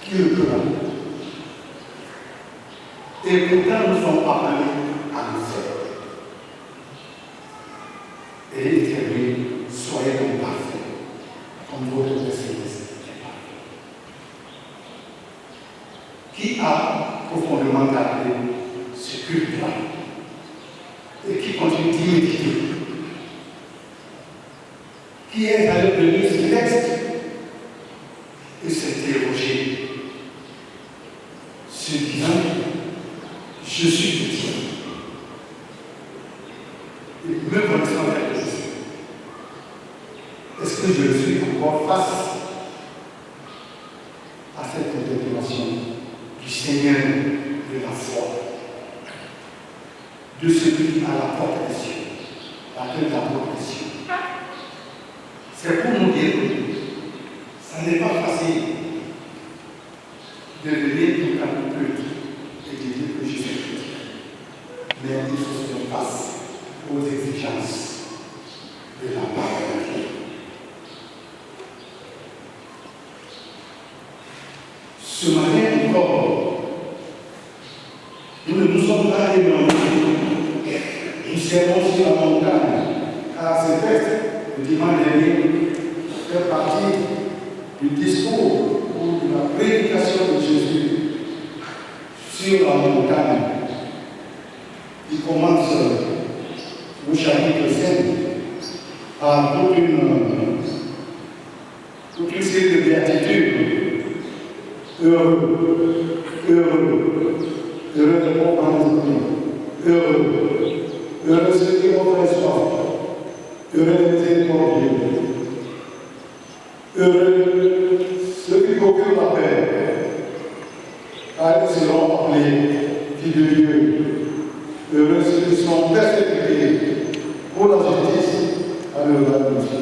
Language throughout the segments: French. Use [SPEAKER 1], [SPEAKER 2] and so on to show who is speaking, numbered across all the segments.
[SPEAKER 1] qui est le plus grand. Et pourtant, nous sommes appelés à nous faire. Et il termine, soyez donc parfaits, comme votre Père Céleste est parfait. Qui a profondément gardé ce culte-là et qui continue d'y méditer, qui est allé lire ce texte et s'interroger, se disant, je suis petit. Et me connaissant quelque chose. Est-ce que je suis encore face à cette interpellation du Seigneur de la foi, de celui à la porte des cieux, laquelle la porte des cieux? C'est pour nous dire que ça n'est pas facile de venir tout à coup et de dire que je suis chrétien. Mais il faut se faire face aux exigences de la parole de Dieu. Ce matin encore, nous ne nous sommes pas éloignés. Nous servons sur la montagne, car ce texte, le dimanche dernier, fait partie du discours ou de la prédication de Jésus sur la montagne. Il commence au chapitre 5 par toute une série de béatitudes. Heureux, heureux, heureux les pauvres en esprit, heureux, heureux ceux qui ont fait soif, heureux les miséricordieux, heureux ceux qui procurent la paix, car ils seront appelés filles de Dieu. Heureux ceux qui sont persécutés pour la justice à leur Dieu.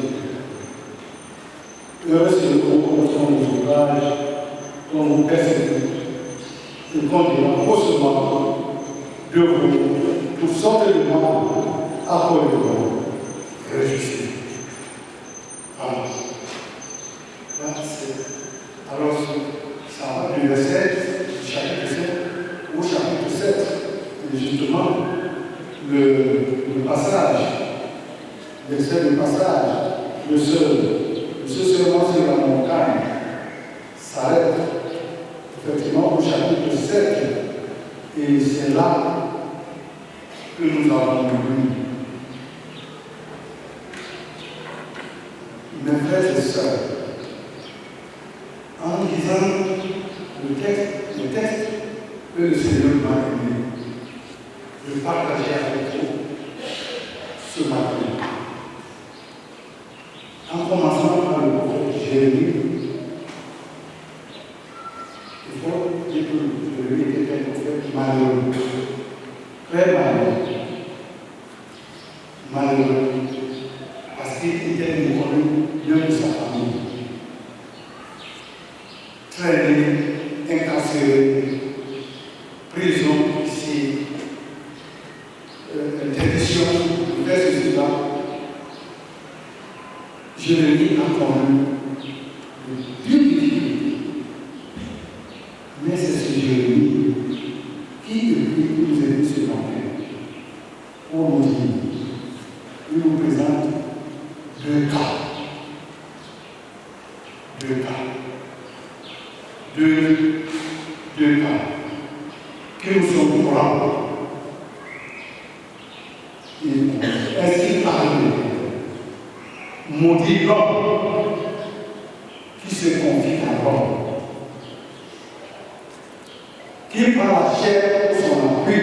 [SPEAKER 1] Heureux ceux qui ont nos ouvrages, dont vous persécutez, et qu'on dira faussement de vous, toutes sortes de mal, appelez-vous, réjouissez. Alors, ça va du verset du chapitre 7 au chapitre 7. Et justement, le passage, l'extrait du passage, de ce serment sur la montagne, s'arrête effectivement au chapitre 7. Et c'est là que nous avons lu. Mes frères et sœurs, en lisant le texte que le Seigneur m'a donné, je partageais avec vous ce matin. En commençant par le prophète Jérémie, il faut dire que Jérémie était un prophète malheureux, très malheureux, parce qu'il était méconnu bien de sa famille, traîné, incarcéré, prison ici, interdiction de faire ceci là. Jérémie a connu de Dieu difficultés. Mais c'est ce Jérémie qui, depuis, nous a dit ce matin, pour nous dire, il nous présente deux cas. Deux cas. Que nous sommes courants. Est-ce qu'il parle de maudit l'homme qui se confie à l'homme, qui prend la chair pour son appui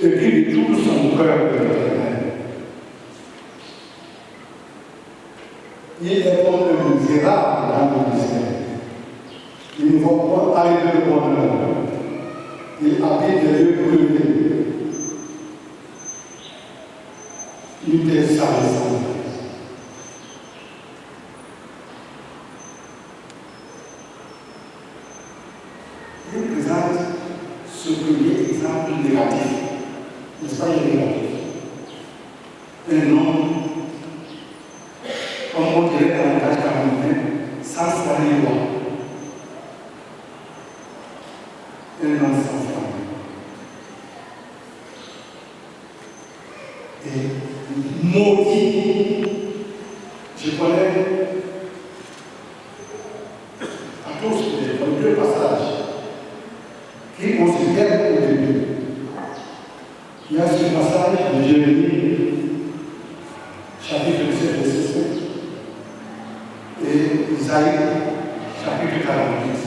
[SPEAKER 1] et qui lui tourne son cœur de l'éternel. Il est comme le misérable dans le misère. Il ne va pas aller de bonheur. Il habite des lieux brûlés. Une terre salissante. Il présente ce premier exemple négatif. N'est-ce pas le négatif? Un homme, comme on dirait dans le langage camerounais, sans savoir. et maudit. Je connais à tous les deux passages qui considèrent au début. Il y a ce passage de Jérémie, chapitre 17, verset 7, et Isaïe, chapitre 46.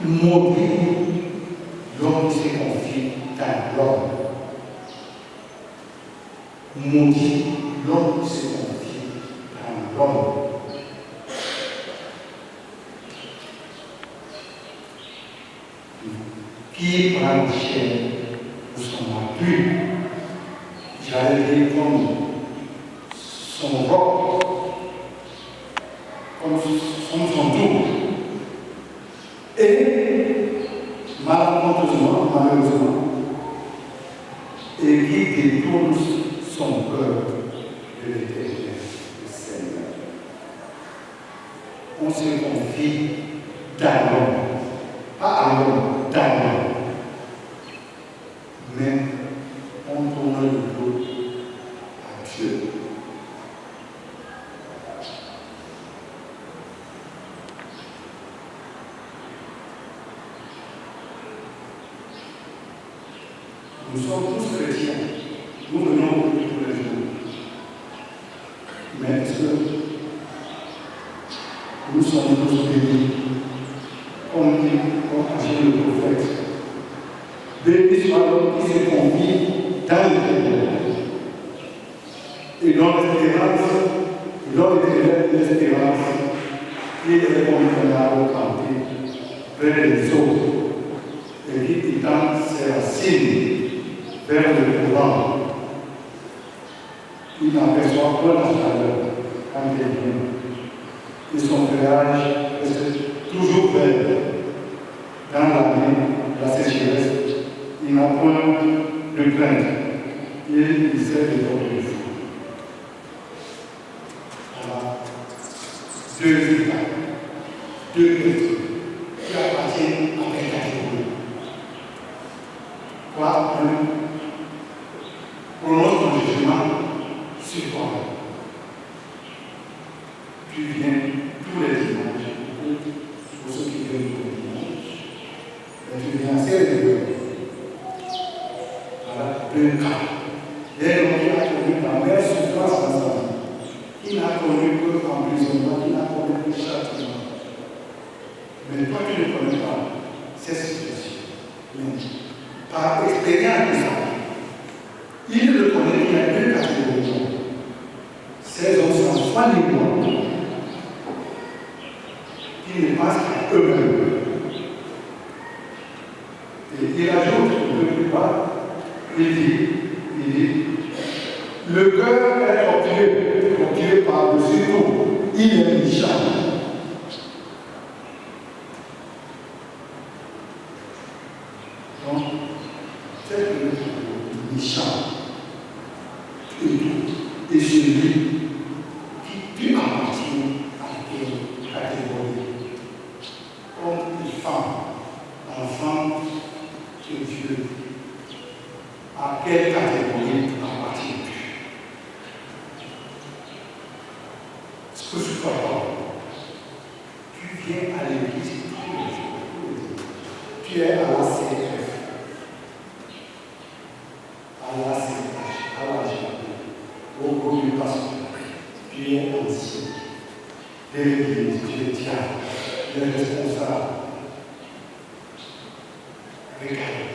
[SPEAKER 1] Maudit l'homme qui se confie dans l'homme. Maudit l'homme qui se confie dans l'homme. Qui prend la chair pour son appui, j'allais dire comme son roc, comme son tour. Et malheureusement, et qui détourne son cœur de l'Éternel, le Seigneur. On se confie dans l'homme, pas à l'homme, dans l'homme. Mais on tourne le dos à Dieu. Nous sommes tous chrétiens. Nous venons tous les jours. Mais est-ce que nous sommes tous bénis, comme agit le prophète? Béni soit l'homme qui se confie dans l'Éternel. Et dans l'espérance, qui est convenable camper vers les autres, et qui étend ses racines vers le courant. Il n'aperçoit pas la chaleur quand il vient. Et son feuillage reste toujours vert. Dans l'année, la sécheresse, il n'a point de crainte. Il sait de votre jour. Voilà. Deux états, deux personnes qui appartiennent à une catégorie. Quoi, prononce ton jugement sur toi. Tu viens tous les dimanches, pour ceux qui viennent tous les dimanches, et tu viens assez régulièrement. Voilà, deux cas. Dès lors qu'il a connu la meilleure souffrance dans sa vie, il n'a connu que l'emprisonnement, il n'a connu que le châtiment. Mais toi, tu ne connais pas ces situations. Mais par expérience de sa vie, il le connaît, il y a deux catégories. Ces hommes sont soit les bons, qui ne pensent qu'à eux-mêmes. Et il ajoute un peu plus bas, il dit, le cœur est obtué par-dessus tout, il est méchant. Donc, c'est le méchant. Et celui qui appartient à quelle catégorie? Comme une femme, enfant de Dieu, à quelle catégorie appartient-tu? Ce que je crois pas, tu viens à l'église tous les jours. Tu es à la CF, à la CH, à la GP, au groupe du pasteur. Tu es ancien. L'église, tu es diable, tu es responsable. Regarde,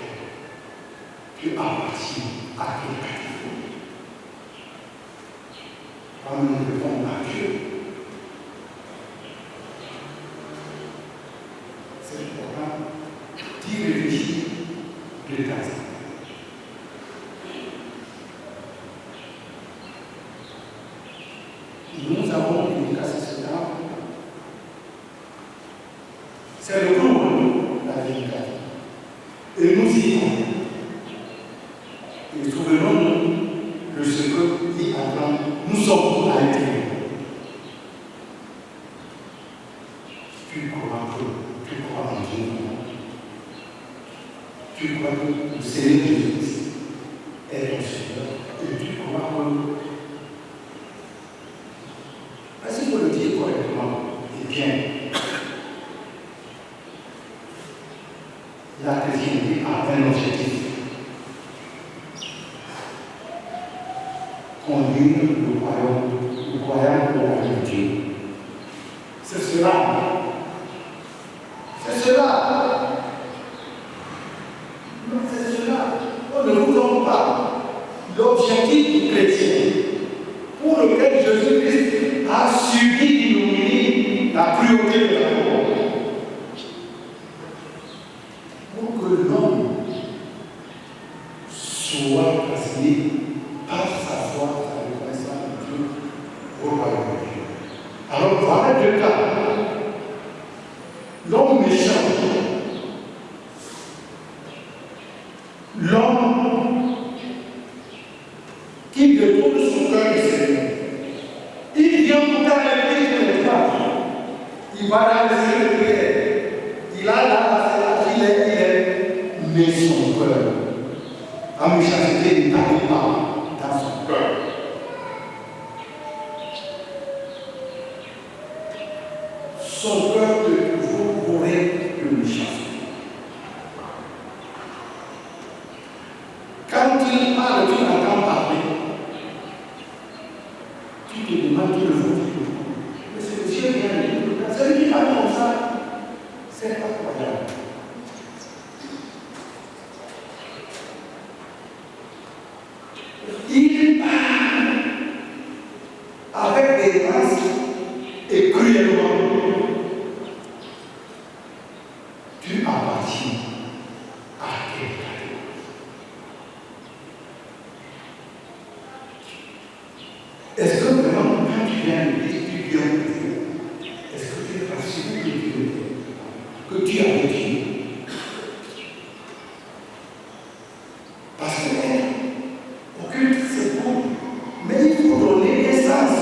[SPEAKER 1] tu appartiens à quelle catégorie? Quand nous répondons à Dieu, c'est important d'y réfléchir de temps en temps. Nous avons une casse c'est le groupe, la vérité. Et nous y sommes. Et souvenons-nous de ce qu'il attend. Nous sommes à l'intérieur. Tu crois en Dieu. Tu crois que le Seigneur Jésus-Christ est ton Seigneur et la chrétienté a un objectif. Conduire le croyant au royaume de Dieu. C'est cela. C'est cela. Non, c'est cela. On ne vous donne pas l'objectif du chrétien pour lequel Jésus-Christ a subi d'illuminer la cruauté de la mort. Pour que l'homme soit assigné par sa foi, sa reconnaissance de Dieu au royaume de Dieu. Alors voilà deux cas. L'homme méchant, l'homme qui détourne son cœur du Seigneur. Il vient pour faire l'église de l'espace. Il va dans le ciel de prière. Il a là, il est, mais son cœur. La méchanceté n'arrive pas dans son cœur. Son cœur est toujours bourré de méchanceté. Quand il parle, tu entends parler. Tu te demandes qui le veut. Mais c'est le ciel qui a dit. Celui qui parle comme ça, c'est pas croyable. Il parle avec des masses et cruellement. Tu appartiens à quelqu'un. Est-ce que vraiment, quand tu viens à l'église, tu viens de Dieu? Est-ce que tu es rassuré que Dieu est? Que tu as de Dieu? Parce que au culte, c'est bon. Mais il faut donner un sens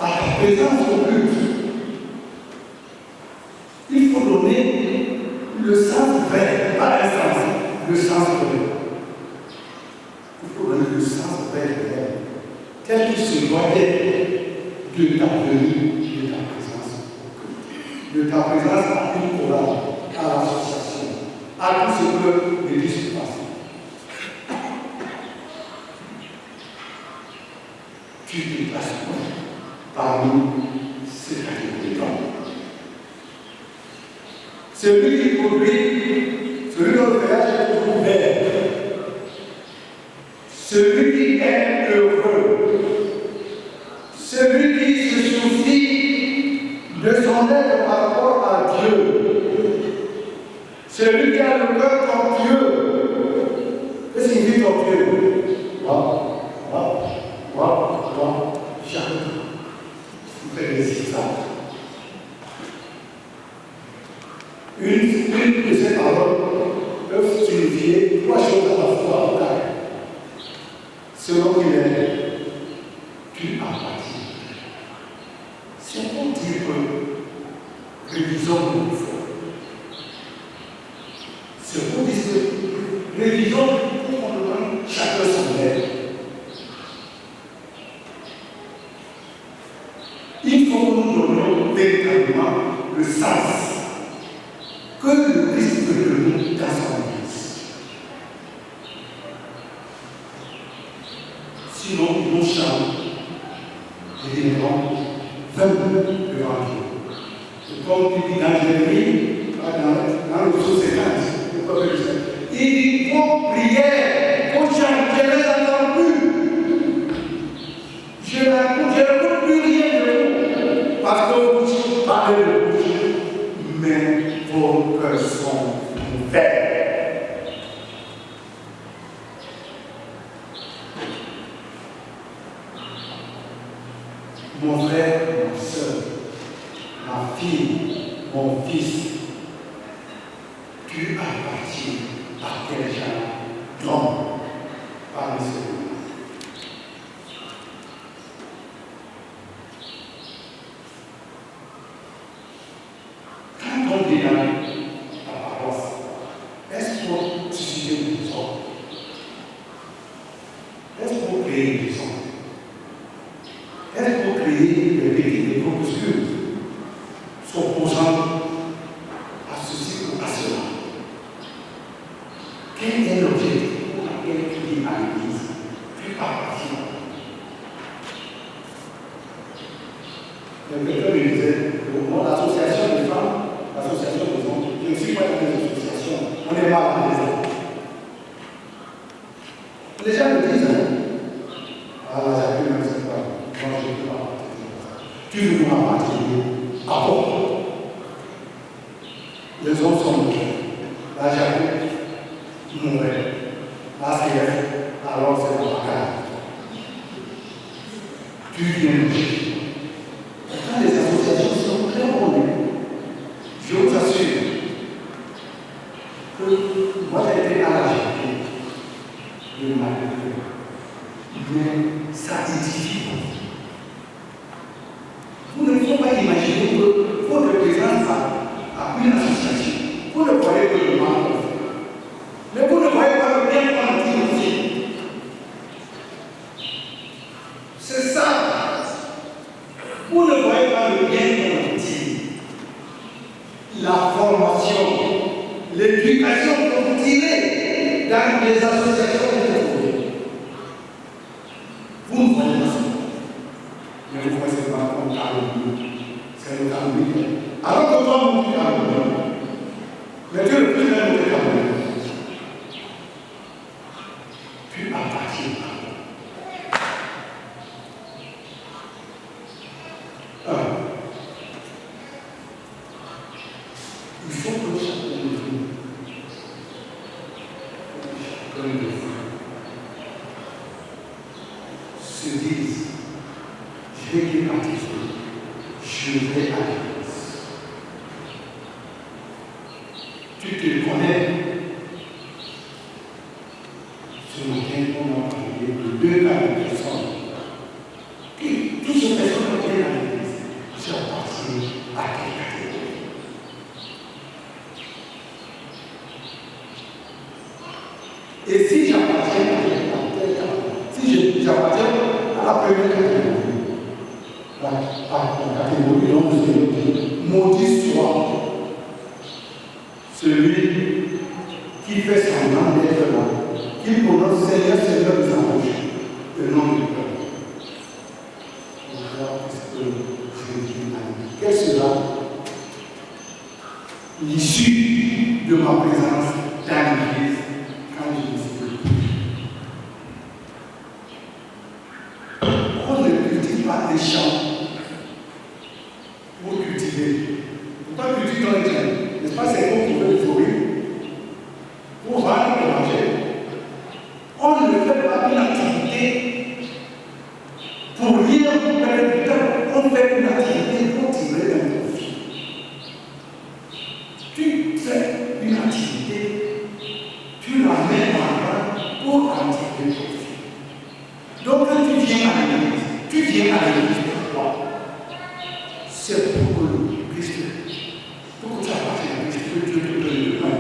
[SPEAKER 1] à ta présence au culte. Il faut donner le sens vrai, pas un sens, le sens vrai. Il faut donner le sens vrai réel, tel qu'il se doit être de ta venue, de ta présence au culte, de ta présence à une chorale, à l'association, à tout ce que l'église se passe. Tu te places parmi ces catégories d'hommes. Celui qui produit, celui dont le voyage est toujours ouvert, celui qui est heureux, celui qui se soucie de son être par rapport à Dieu, celui qui a le cœur tortueux. Qu'est-ce qu'il dit tortueux? Jamais. Il fait des histoires. Une de ces paroles peuvent signifier trois choses à la fois au carré. Selon qu'il est, tu appartiens. C'est pour dire que révisons nos foi. C'est pour dire que révisons pour qu'on demande chacun son aide. Il faut que nous donnions véritablement le sens que le Christ veut de nous dans son Église. Sinon, nous chantons et deviendrons vainqueurs devant Dieu. Comme il dit dans Jérémie, dans le psaume 50, il dit vos prières, vos chants, je ne les entends plus. Je n'écoute plus rien de vous. Parce que vous parlez de bouche, mais vos cœurs sont ouverts. Mon frère, ma soeur, ma fille, mon fils, tu appartiens à quel genre d'homme parmi ceux-là? Quand on dit dans la paroisse, est-ce pour susciter une maison? Est-ce pour créer une maison? Est-ce pour créer des groupuscules s'opposant à ceci ou à cela? Quelqu'un me disait, l'association des femmes, l'association des hommes, je ne suis pas dans les associations, on est mal à l'aise. Les gens me disent, ah là, j'appuie même cette femme, moi je ne peux pas partir. Tu veux nous partir à quoi? Les hommes sont morts. La j'appuie, mourait. La CF, alors c'est la bagarre. Tu viens de quand les associations sont très bonnes, je vous assure que moi j'ai été à la GP de ma vie, mais ça édifie. Vous ne pouvez pas imaginer que votre présence a une association. Vous ne voyez que le mal, mais vous ne voyez pas le bien qu'on a dit aussi. C'est ça. Vous ne voyez pas le bien qu'on a dit. La formation, l'éducation que vous tirez dans les associations de l'école. Vous ne voyez pas ça. Mais vous voyez pas comme calme. C'est le calme. Alors que toi, vous dites calme. Mais tu es le plus grand de calme. Tu appartiens. Il faut que chacun de nous se dise, je vais départiser, je vais à l'église. Tu te connais. Ce matin, on a parlé de 2 cas de personnes. Et toutes ces personnes qui viennent à l'église, c'est appartient à quelle catégorie? Et si j'appartiens à quelle catégorie? Si j'appartiens à la première catégorie, la catégorie dont vous avez dit, maudit soit celui qui fait semblant d'être là, qui prononce Seigneur, Seigneur, nous embauche le nom du peuple. Quelle sera l'issue de ma présence dans l'église quand je ne serai plus? On ne cultive pas des champs pour cultiver. Pourquoi cultiver dans les champs? N'est-ce pas, c'est pour trouver des fruits, pour vendre et manger. On ne fait pas une activité pour rien pour perdre du temps. On fait une activité pour tirer un profit. Tu fais une activité, tu la mets en place pour en tirer profit. Donc quand tu viens à l'église, pourquoi? C'est pour que le Christ, pour que tu appartiennes à Christ, que Dieu te donne le pain.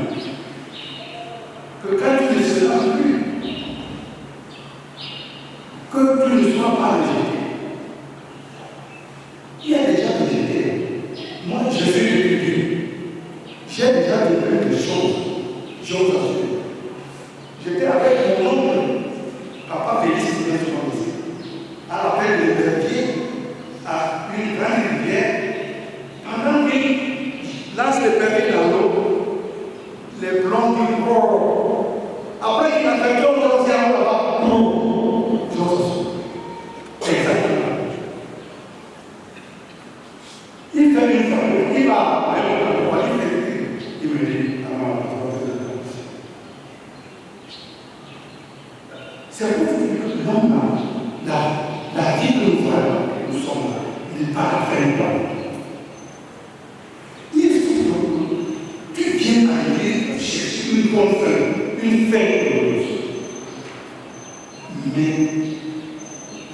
[SPEAKER 1] Que quand tu ne seras plus, que tu ne sois pas rejeté. Il y a déjà rejeté. Moi, je suis réputé. J'ai déjà vécu des choses. Je vous assure. J'étais avec mon oncle, papa Félix, qui vient souvent ici, à l'appel de Verviers, à une grande rivière. Pendant qu'il lance les permis dans l'eau, les blancs du corps. Après qu'il a fait tout l'océan là-bas, exactement. Il fait une fois, il va, il me dit, c'est pour vous dire que l'homme, la vie que nous voyons, nous sommes là, il n'est pas la fin de temps. Il faut que tu viennes à l'église pour chercher une bonne fin, une fin heureuse. Mais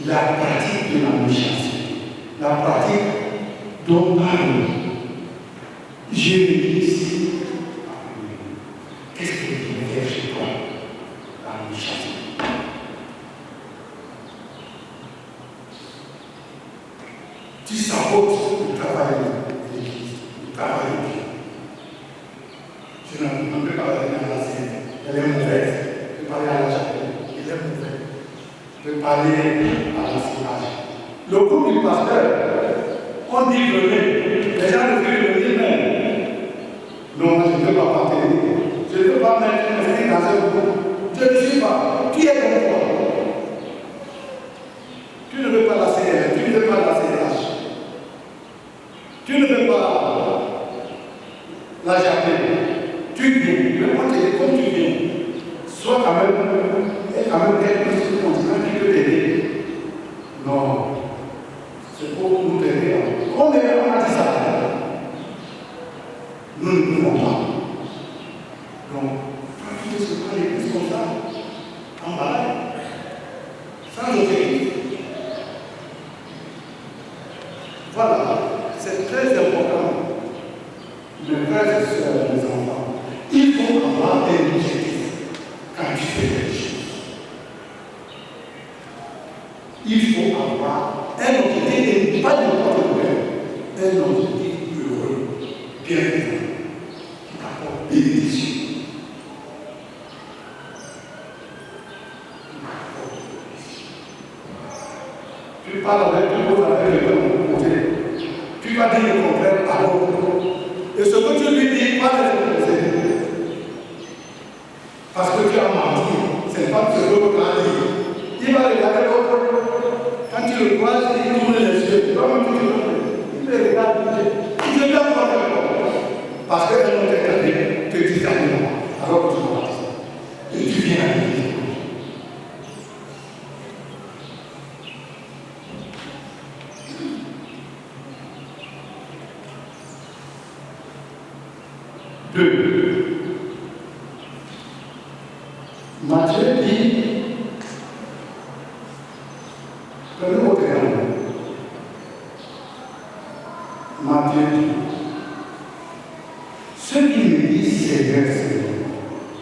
[SPEAKER 1] la pratique de la méchanceté, la pratique dont parle Jérémie, qu'est-ce que tu veux faire chez toi? La méchanceté. Tu sabotes le travail de l'église, le travail de Dieu. Je ne peux pas aller à la scène, elle est mauvaise. Je peux parler à la chapelle, elle est mauvaise. Je peux parler à l'enseignage. Le groupe du pasteur, On dit venez. Les gens ne veulent venir même. Non, moi, je ne veux pas partager. Je ne veux pas mettre dans un groupe. Je ne suis pas. Qui est comme toi? Tu ne veux pas la CR, tu ne veux pas la CRH. Tu ne veux pas la JAP. Tu viens. Mais moi, je dis comme tu viens. Sois quand même quelque chose de continent qui peut t'aider. Non. C'est pour nous aider. On a dit ça. Nous ne pouvons pas. Donc, quand tu se prends les plus comme ça, en bas, sans objectif. Voilà, c'est très important. Mes frères et sœurs, mes enfants, il faut avoir un objectif quand tu fais quelque chose. Il faut avoir un objectif et pas n'importe quel. Un objectif heureux, bienveillant, qui t'apporte bénédiction. Tu parles avec tout le monde, avec le côté. Tu vas dire le contraire à l'autre. Et ce que tu lui dis, pas le poser. Parce que tu as menti. Ce n'est pas ce que tu as dit. Il va regarder l'autre. Quand tu le croises, il tourne les yeux. Il le regarde. Il ne vient pas faire quoi. Parce qu'elle n'a pas regardé, te dit à moi. Alors que tu m'as dit. Et tu viens à lui. Matthieu dit, prenez votre terme. Matthieu dit, ceux qui me disent Seigneur, Seigneur,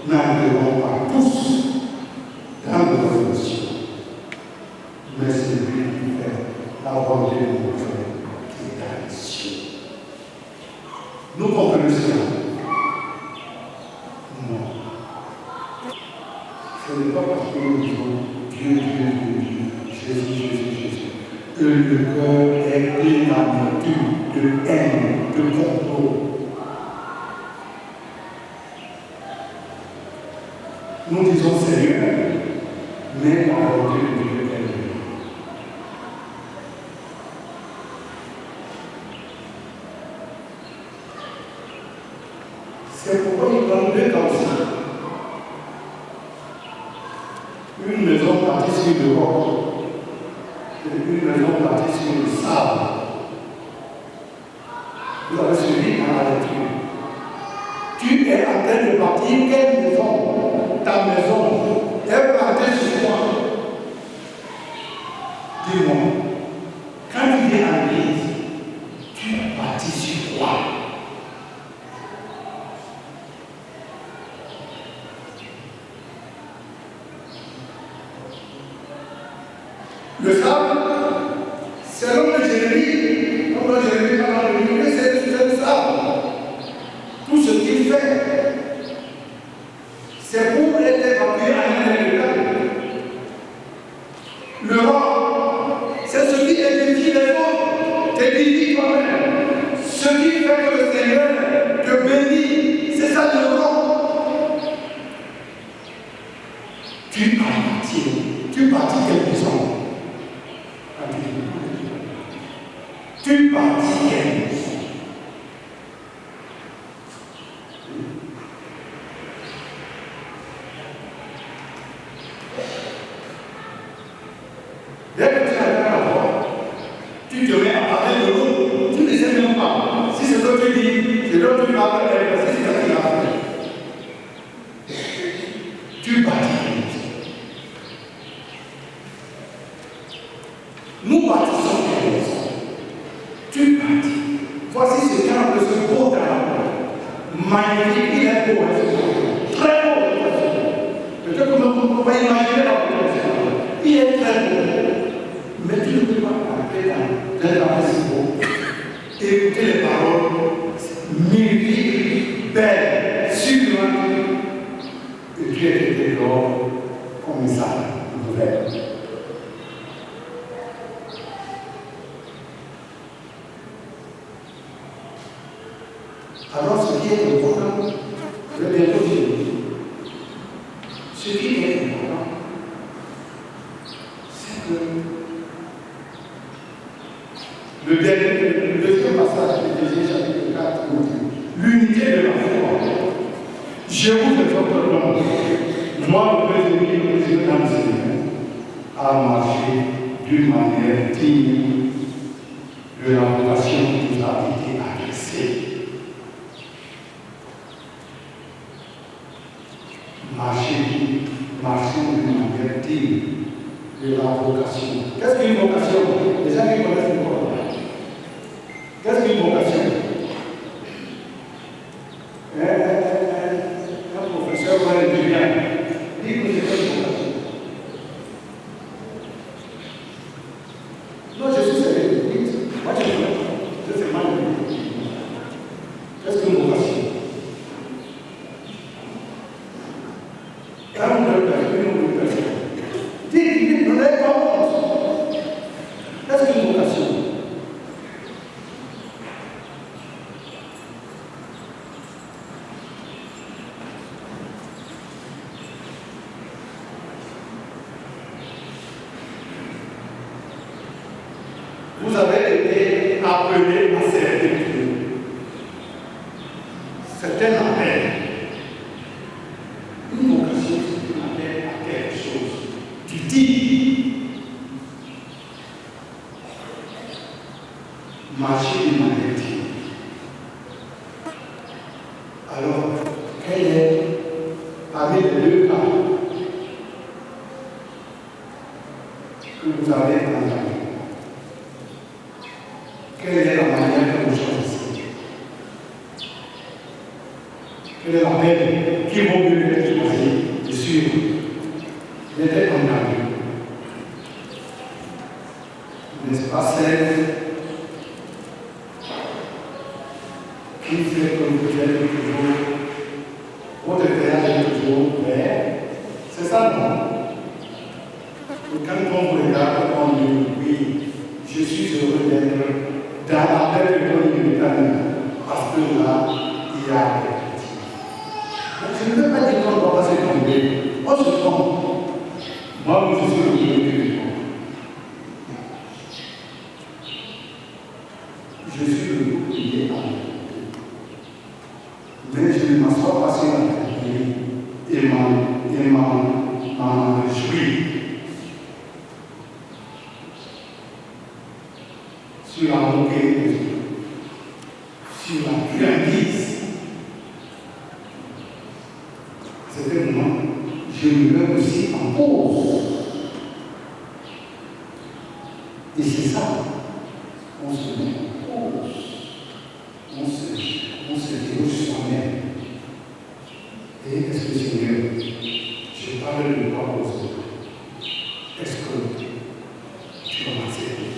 [SPEAKER 1] n'entreront pas tous dans le révolution. Mais c'est lui qui fait la volonté de mon Père qui est dans les cieux. Nous comprenons cela. Ce n'est pas parce que nous disons Dieu, Jésus. Le cœur est plein d'amertume, de haine, de complot. Nous disons Seigneur, mais la volonté de Dieu est venue. C'est pourquoi il prend deux comme ça. Une maison bâtie sur le roc et une maison bâtie sur le sable. Vous avez suivi dans la lecture. Tu es en train de bâtir quelle maison? Ta maison est bâtie sur quoi? Dis-moi, quand tu es en l'église, tu bâtis sur quoi? Le sable, selon le Jérémie, comme le Jérémie parle de lui, c'est le sable. Tout ce qu'il fait, c'est pour être évacué à l'intérieur. Le roc, c'est ce qui édifie les autres, t'édifie toi-même. Ce qui fait que le Seigneur te bénit, c'est ça le roc. Tu bâtis quelle maison? Tu bâtis quelle maison? Dès que tu as la voix, tu te mets à parler de l'autre, tu ne sais même pas. Si c'est ce que tu dis, c'est l'autre qui parle avec c'est ce qu'il a fait. Tu bâtis quelle maison? Nous bâtissons quelle maison? Tu bâtis. Voici ce camp de ce beau talent. Magnifique, il est beau, très beau. Peut-être que nous ne pouvons pas imaginer la beauté. Il est très beau. Mais tu ne peux pas entrer dans un si beau. Écouter les paroles magnifiques, belles, sublimes. Et tu es dehors comme ça, une. 1 Corinthiens Alors, ce qui est important, je vais bientôt finir. Ce qui est important, c'est que le deuxième passage de Éphésiens chapitre 4 nous dit l'unité de la foi. Je vous exhorte donc, moi, le président dans le Seigneur, à marcher d'une manière digne de la vocation qui nous a été adressée. Marchons d'une manière digne de la vocation. Qu'est-ce qu'une vocation? Les gens qui connaissent le Coran. Qu'est-ce qu'une vocation? Un professeur va le dire, dit que c'est une vocation. Non, je suis sérieux. Moi, je fais mal. Qu'est-ce qu'une vocation? Dites, ne l'avez pas honte. Qu'est-ce qu'une vocation? Vous avez été appelés à servir Dieu. C'est un appel. Une vocation, c'est un appel à quelque chose. Tu dis, marcher d'une manière digne. Alors, quel est, parmi les deux cas que vous avez entendu, quelle est la manière que vous choisissez? Quel est l'appel qui vaut mieux être choisi de suivre? D'être entendu. N'est-ce pas celle qui fait que vous êtes toujours, votre voyage est toujours ouvert? C'est ça, non? Quand on vous regarde, on dit oui, je suis heureux d'être dans la belle école militaire, parce que là, il y a des petits. Je ne veux pas dire qu'on ne doit pas se tromper. On se trompe. Moi, je suis le premier du monde. Je suis le groupe qui est en mais je ne m'assois pas sur la tête et m'en réjouis sur la moquerie, sur la puantise. C'est que moi, je me mets aussi en cause. Et c'est ça, on se met en cause. On se déroge soi-même. Et est-ce que Seigneur, je parle de quoi aux autres? Est-ce que tu vas m'accepter?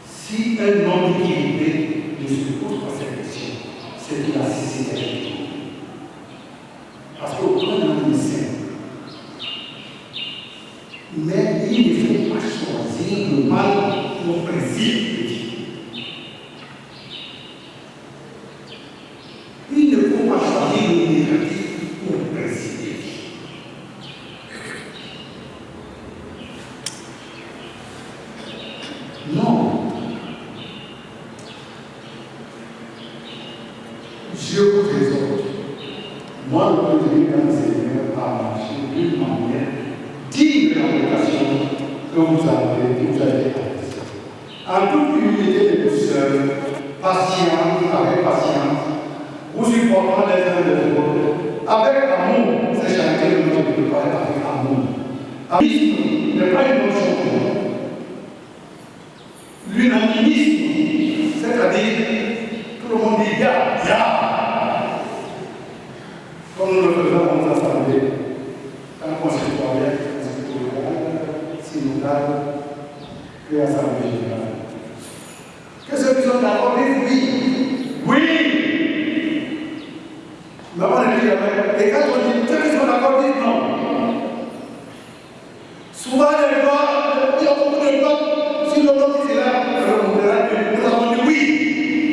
[SPEAKER 1] Si un homme équilibré ne se pose pas cette question, c'est qu'il a cessé d'être équilibré. Parce qu'aucun homme ne sait. Mais il ne faut pas choisir le mal pour principe. Il ne faut pas choisir le négatif pour principe. Non. Je vous exhorte, moi le président dans le Seigneur, à marcher d'une manière digne de la vocation que vous avez adressée. En toute humilité et douceur, patience, avec patience, vous supportant les uns les autres, avec amour, c'est chanter le nom de Dieu avec amour. L'unanimisme n'est pas une bonne chose. L'unanimisme, c'est-à-dire, tout le monde dit ya. Comme nous le faisons dans nos assemblées, quand on se croyait, on se croyait, synodal, que l'assemblée générale. Que ceux qui sont d'accord disent oui. Oui! Mais on ne dit jamais. Et quand on dit ceux qui sont d'accord disent non. Souvent, il y a beaucoup de votes. Si le vote est là, nous avons dit oui.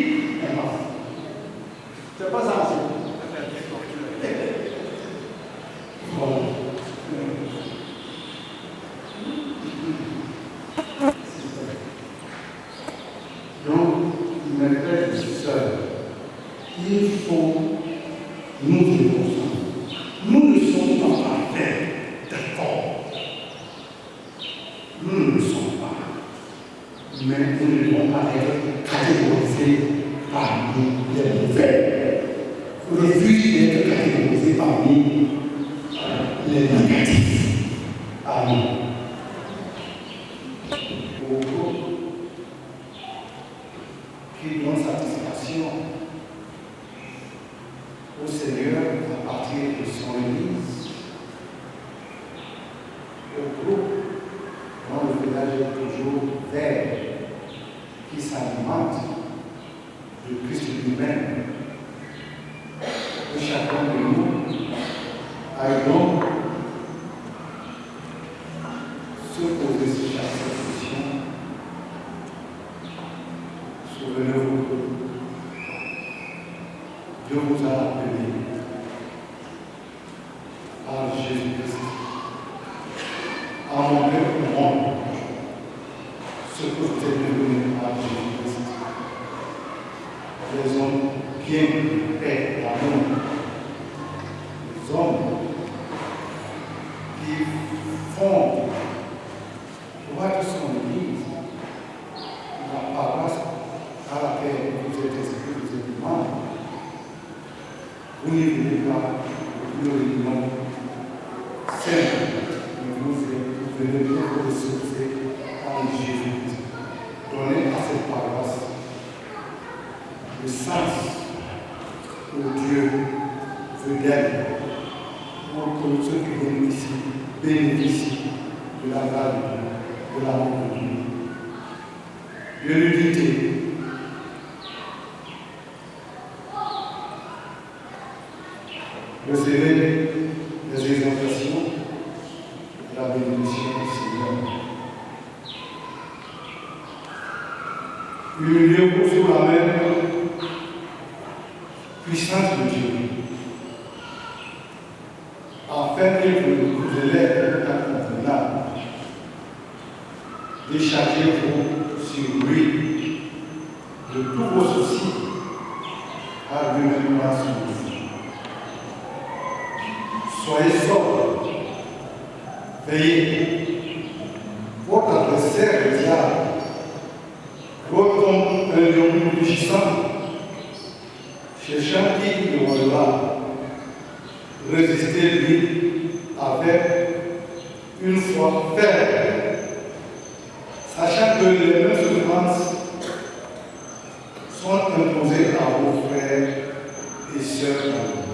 [SPEAKER 1] nous ne le sommes pas. Mais nous ne devons pas être catégorisés parmi les mauvais. Nous refusons d'être catégorisés parmi les négatifs. Amen. Au groupe qui donne satisfaction au Seigneur à partir de son Église, au groupe dont le village est toujours vert, qui s'alimente de Christ lui-même, que chacun de nous aille donc se poser cette question. Souvenez-vous que Dieu vous a appelé par Jésus-Christ à montrer au monde ce que vous êtes devenu par Jésus-Christ. Les hommes bien paix, l'amour. Les hommes qui font droit de son Église, la paroisse à laquelle vous êtes inscrits, vous êtes membres. Vous n'y venez pas pour une réunion simple, mais vous venez pour ressourcer en Jésus-Christ. Donnez à cette paroisse le sens que Dieu veut d'elle pour que ceux qui viennent ici bénéficient de la grâce de Dieu, de l'amour de Dieu, de l'unité. Recevez les exhortations de la bénédiction du Seigneur. Humiliez-vous sous la main puissante de Dieu, afin qu'il vous élève à convenable. Déchargez-vous sur lui de tous vos soucis, car lui-même va sur vous. Soyez sobres, veillez. Votre adversaire, le diable, rôde comme un lion rugissant, cherchant qui le volera. Résistez-lui avec une foi ferme, sachant que les mêmes souffrances sont imposées à vos frères et sœurs dans le monde.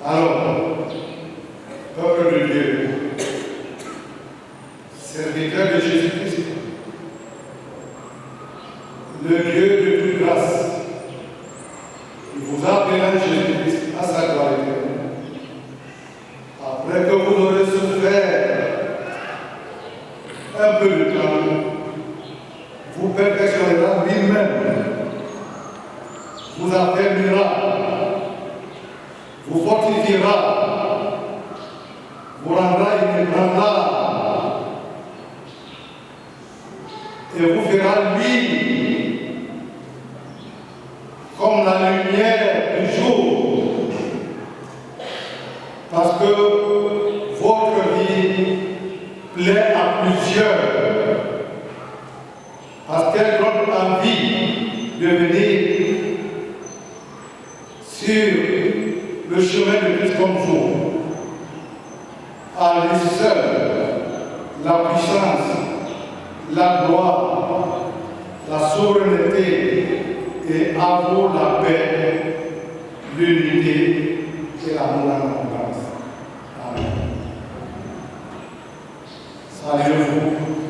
[SPEAKER 1] Alors, peuple de Dieu, serviteur de Jésus-Christ, le Dieu de toute grâce, qui vous a appelé en Jésus-Christ à sa gloire éternelle, après que vous aurez souffert un peu de temps, vous perfectionnera lui-même, vous affermira, vous fortifiera, vous rendra inébranlable et vous fera lui comme la lumière du jour, parce que votre vie plaît à plusieurs, parce qu'elle donne envie de venir sur le chemin de Christ comme vous. À lui seul, la puissance, la gloire, la souveraineté et à vous la paix, l'unité et l'amour en abondance. Amen. Saluez-vous.